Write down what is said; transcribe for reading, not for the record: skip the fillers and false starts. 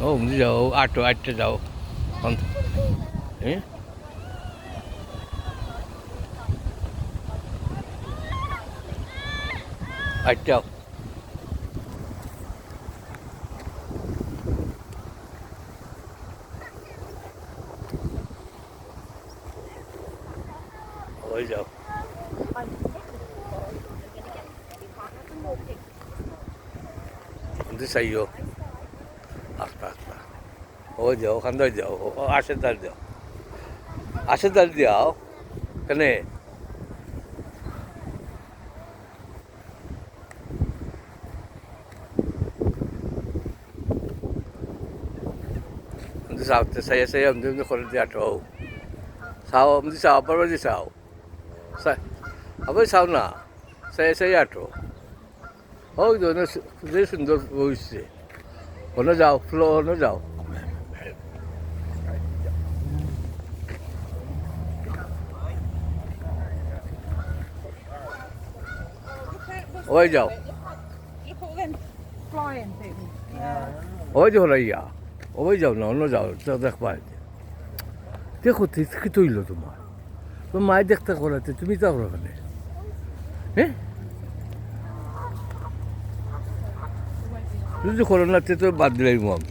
ও অমনি যাও আটো আটটে যাও হ্যাঁ আটটাও ওই যাও অমনি চাইও আস্তা আস্তা ওই যাও ওখান থেকে যাও আশের দাল যাও আশের দাল যাও কেনে সাউতে saya saya mesti kalau dia tahu sao mesti sao apa mesti sao apa sao na saya tahu oh itu na dia sudah voice ono jauh flow ono jauh ওই যাও ওই যে হলাইয়া ওই যাও না অন্য যাও দেখবা দেখো কি তৈল তোমার মায়ের দেখতে করাতে তুমি যাও ওখানে হ্যাঁ যদি করো না তো বাদ দিলাম আমি